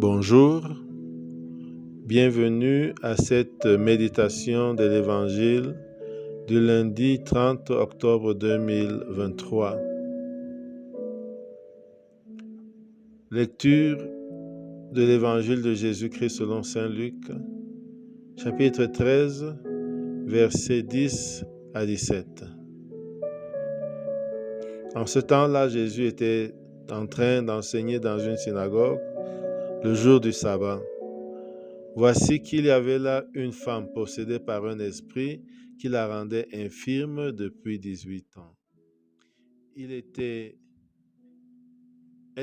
Bonjour, bienvenue à cette méditation de l'Évangile du lundi 30 octobre 2023. Lecture de l'Évangile de Jésus-Christ selon Saint Luc, chapitre 13, versets 10 à 17. En ce temps-là, Jésus était en train d'enseigner dans une synagogue le jour du sabbat. Voici qu'il y avait là une femme possédée par un esprit qui la rendait infirme depuis 18 ans. Elle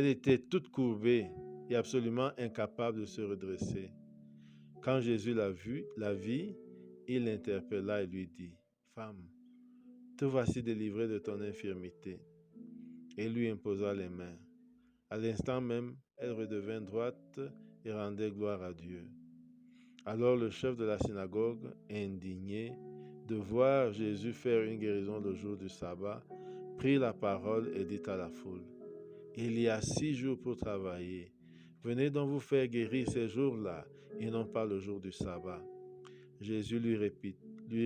était toute courbée et absolument incapable de se redresser. Quand Jésus la vit, il l'interpella et lui dit, « Femme, te voici délivrée de ton infirmité. » Et lui imposa les mains. À l'instant même, elle redevint droite et rendait gloire à Dieu. Alors le chef de la synagogue, indigné de voir Jésus faire une guérison le jour du sabbat, prit la parole et dit à la foule, « Il y a 6 jours pour travailler. Venez donc vous faire guérir ces jours-là et non pas le jour du sabbat. » Jésus lui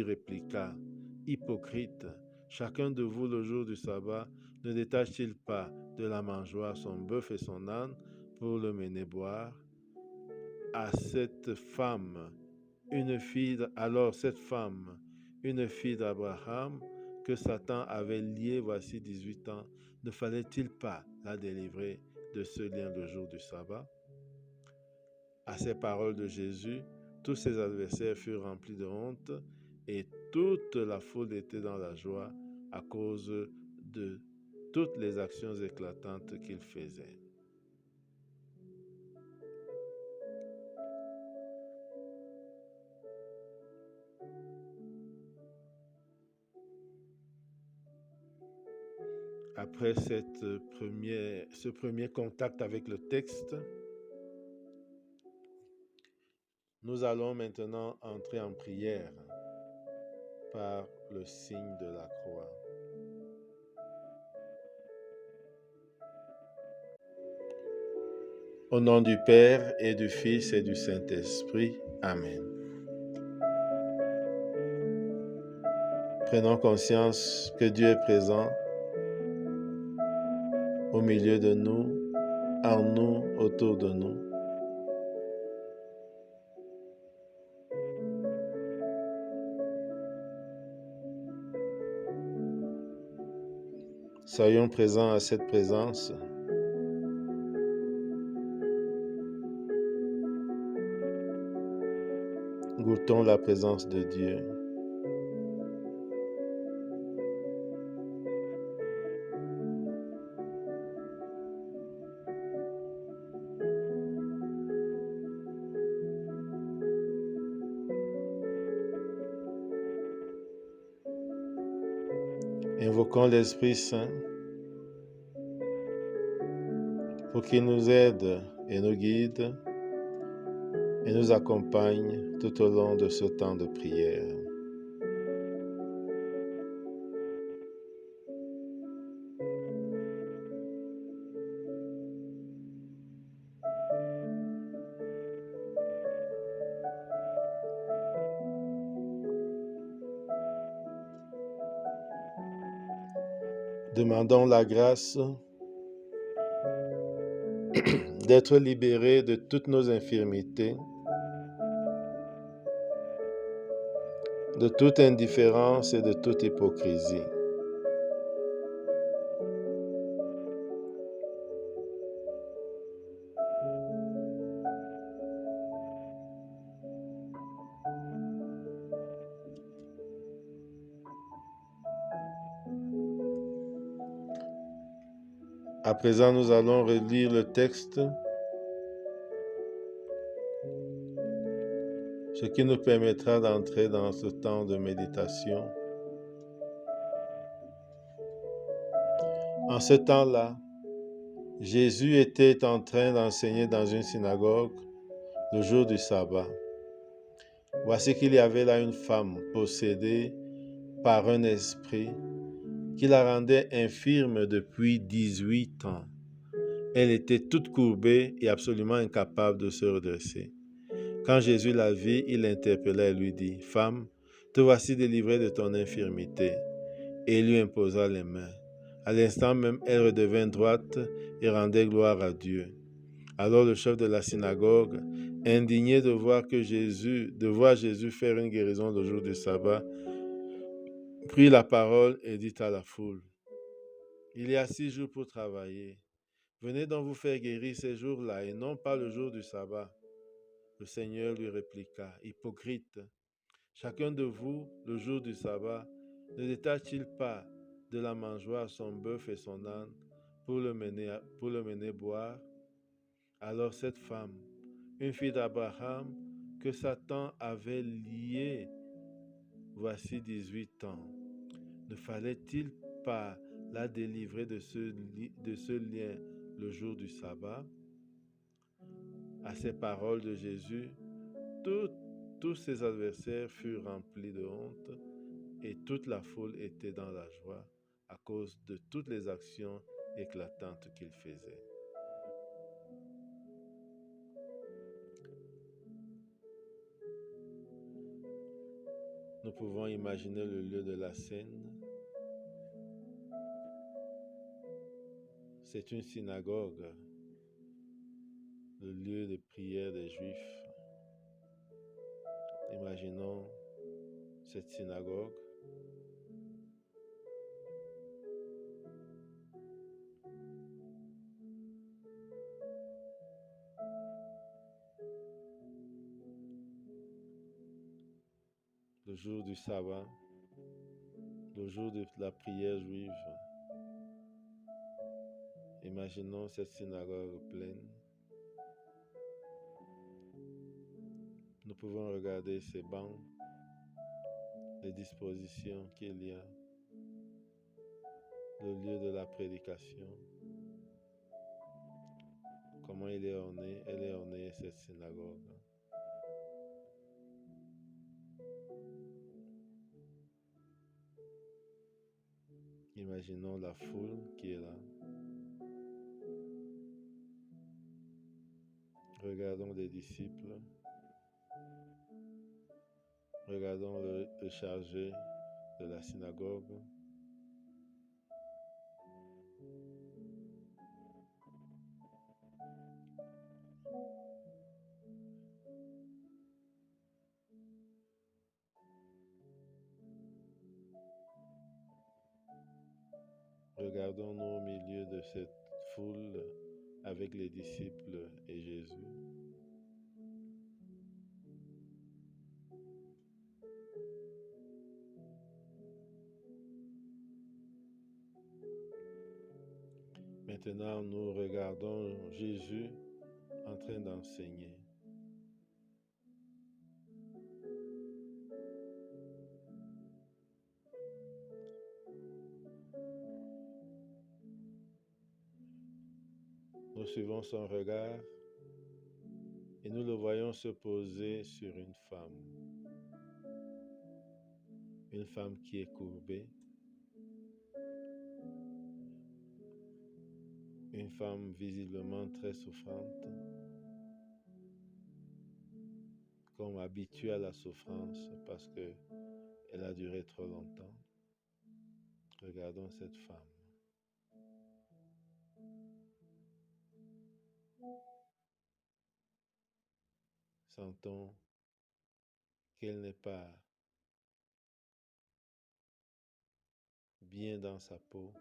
répliqua, « Hypocrite, chacun de vous le jour du sabbat ne détache-t-il pas de la mangeoire son bœuf et son âne pour le mener boire? À cette femme, une fille d'Abraham, que Satan avait liée voici 18 ans, ne fallait-il pas la délivrer de ce lien le jour du sabbat? » À ces paroles de Jésus, tous ses adversaires furent remplis de honte et toute la foule était dans la joie à cause de toutes les actions éclatantes qu'il faisait. Après ce premier contact avec le texte, nous allons maintenant entrer en prière par le signe de la croix. Au nom du Père et du Fils et du Saint-Esprit. Amen. Prenons conscience que Dieu est présent au milieu de nous, en nous, autour de nous. Soyons présents à cette présence. Goûtons la présence de Dieu. Invoquons l'Esprit Saint pour qu'il nous aide et nous guide et nous accompagne tout au long de ce temps de prière. Demandons la grâce d'être libérés de toutes nos infirmités, de toute indifférence et de toute hypocrisie. À présent, nous allons relire le texte, ce qui nous permettra d'entrer dans ce temps de méditation. En ce temps-là, Jésus était en train d'enseigner dans une synagogue le jour du sabbat. Voici qu'il y avait là une femme possédée par un esprit qui la rendait infirme depuis 18 ans. Elle était toute courbée et absolument incapable de se redresser. Quand Jésus la vit, il l'interpella et lui dit, « Femme, te voici délivrée de ton infirmité. » Et il lui imposa les mains. À l'instant même, elle redevint droite et rendait gloire à Dieu. Alors le chef de la synagogue, indigné de voir Jésus faire une guérison le jour du sabbat, prit la parole et dit à la foule, « Il y a 6 jours pour travailler. Venez donc vous faire guérir ces jours-là et non pas le jour du sabbat. » Le Seigneur lui répliqua, « Hypocrite, chacun de vous, le jour du sabbat, ne détache-t-il pas de la mangeoire son bœuf et son âne pour le mener boire? Alors cette femme, une fille d'Abraham que Satan avait liée voici 18 ans, ne fallait-il pas la délivrer de ce lien le jour du sabbat? » À ces paroles de Jésus, tous ses adversaires furent remplis de honte et toute la foule était dans la joie à cause de toutes les actions éclatantes qu'il faisait. Nous pouvons imaginer le lieu de la scène. C'est une synagogue, le lieu de prière des Juifs. Imaginons cette synagogue. Le jour du sabbat, le jour de la prière juive. Imaginons cette synagogue pleine. Nous pouvons regarder ces bancs, les dispositions qu'il y a, le lieu de la prédication, comment elle est ornée cette synagogue. Imaginons la foule qui est là. Regardons les disciples. Regardons le chargé de la synagogue. Regardons-nous au milieu de cette foule avec les disciples et Jésus. Maintenant, nous regardons Jésus en train d'enseigner. Nous suivons son regard et nous le voyons se poser sur une femme qui est courbée, une femme visiblement très souffrante, comme habituée à la souffrance parce qu'elle a duré trop longtemps. Regardons cette femme. Sentons qu'elle n'est pas bien dans sa peau,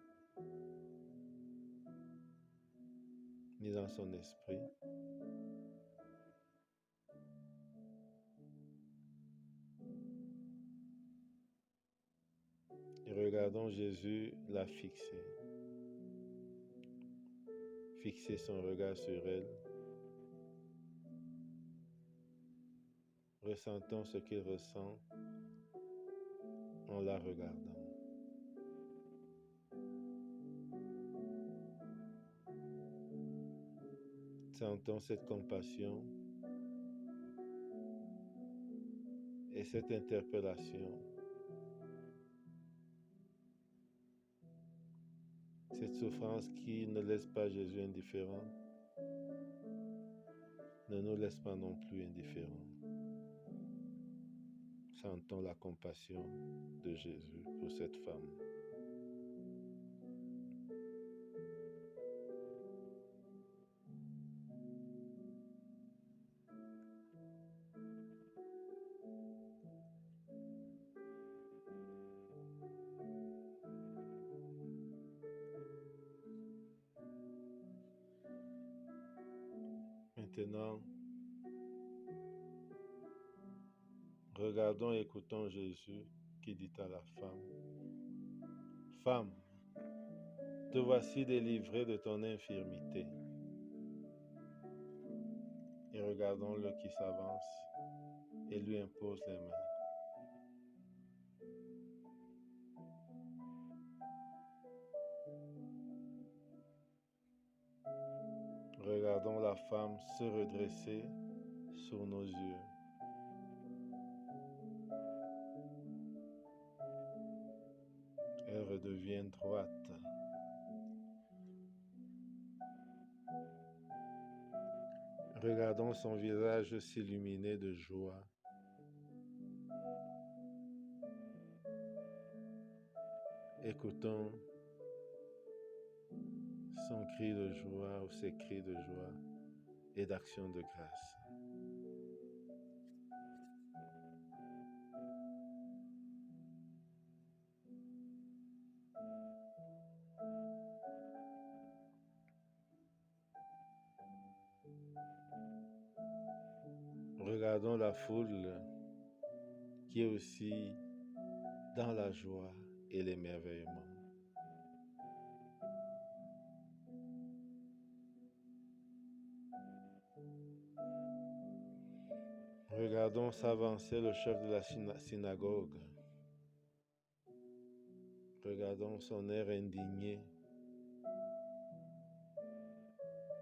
ni dans son esprit. Et regardons Jésus la fixer son regard sur elle. Ressentons ce qu'il ressent en la regardant. Sentons cette compassion et cette interpellation, cette souffrances qui ne laissent pas Jésus indifférent, ne nous laisse pas non plus indifférents. Sentons la compassion de Jésus pour cette femme. Maintenant, regardons et écoutons Jésus qui dit à la femme, « Femme, te voici délivrée de ton infirmité. » Et regardons-le qui s'avance et lui impose les mains. Regardons la femme se redresser sur nos yeux. Elle redevient droite. Regardons son visage s'illuminer de joie. Écoutons son cri de joie ou ses cris de joie et d'action de grâce. Regardons la foule qui est aussi dans la joie et l'émerveillement. Regardons s'avancer le chef de la synagogue. Regardons son air indigné,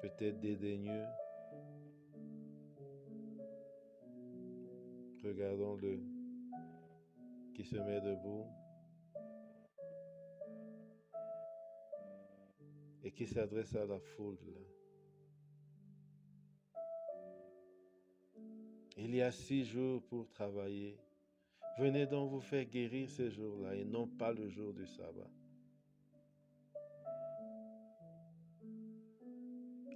peut-être dédaigneux. Regardons-le qui se met debout et qui s'adresse à la foule. Il y a 6 jours pour travailler. Venez donc vous faire guérir ces jours-là et non pas le jour du sabbat.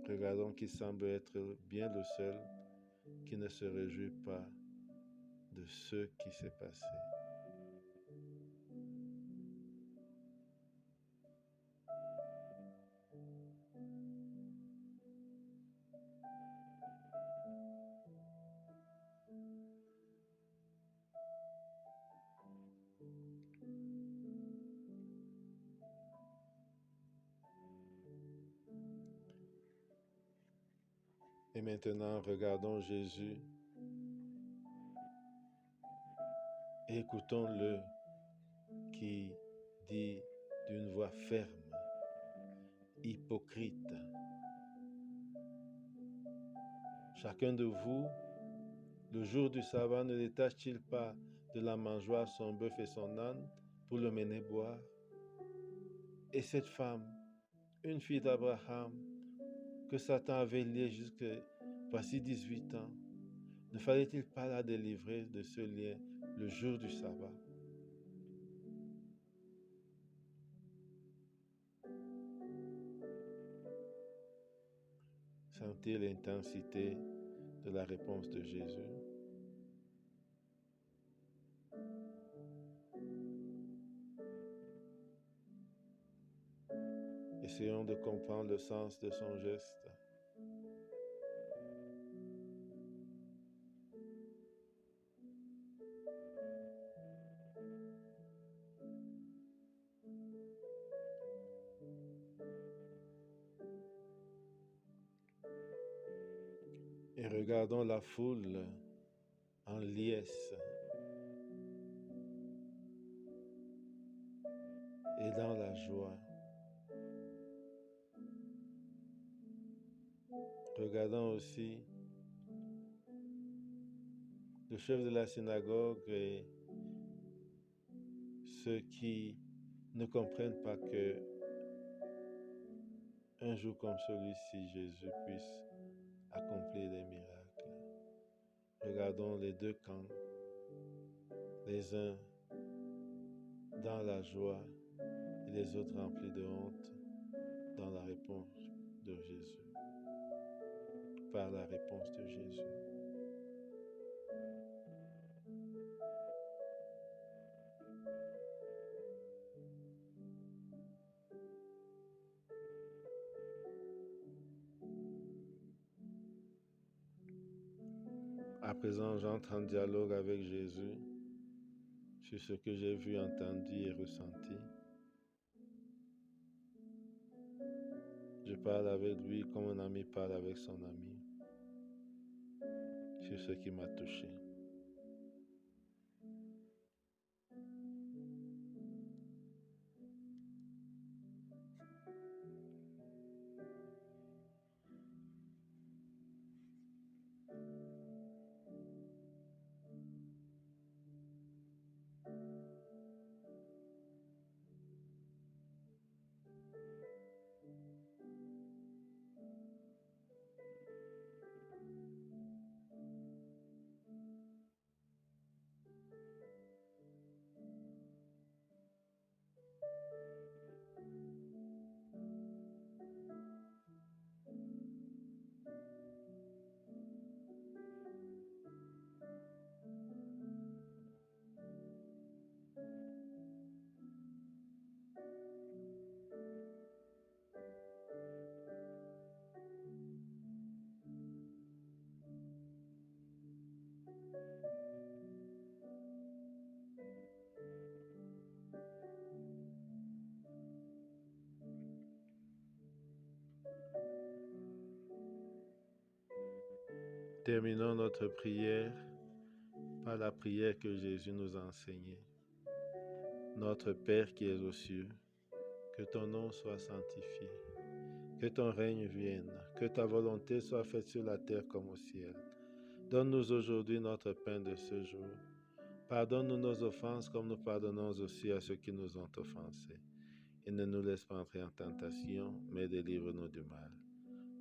Regardons qu'il semble être bien le seul qui ne se réjouit pas de ce qui s'est passé. Et maintenant, regardons Jésus et écoutons-le qui dit d'une voix ferme, hypocrite, « Chacun de vous, le jour du sabbat, ne détache-t-il pas de la mangeoire son bœuf et son âne pour le mener boire? Et cette femme, une fille d'Abraham, que Satan avait liée jusque voici 18 ans, ne fallait-il pas la délivrer de ce lien le jour du sabbat? » Sentez l'intensité de la réponse de Jésus. Essayons de comprendre le sens de son geste. Et regardons la foule en liesse et dans la joie. Regardons aussi le chef de la synagogue et ceux qui ne comprennent pas que un jour comme celui-ci, Jésus puisse accomplir des miracles. Regardons les deux camps, les uns dans la joie et les autres remplis de honte dans la réponse de Jésus, par la réponse de Jésus. À présent, j'entre en dialogue avec Jésus sur ce que j'ai vu, entendu et ressenti. Je parle avec lui comme un ami parle avec son ami sur ce qui m'a touché. Terminons notre prière par la prière que Jésus nous a enseignée. Notre Père qui es aux cieux, que ton nom soit sanctifié, que ton règne vienne, que ta volonté soit faite sur la terre comme au ciel. Donne-nous aujourd'hui notre pain de ce jour. Pardonne-nous nos offenses comme nous pardonnons aussi à ceux qui nous ont offensés. Et ne nous laisse pas entrer en tentation, mais délivre-nous du mal.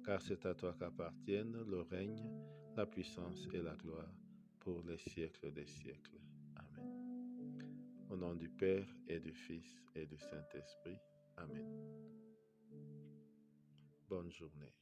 Car c'est à toi qu'appartiennent le règne, la puissance et la gloire pour les siècles des siècles. Amen. Au nom du Père et du Fils et du Saint-Esprit. Amen. Bonne journée.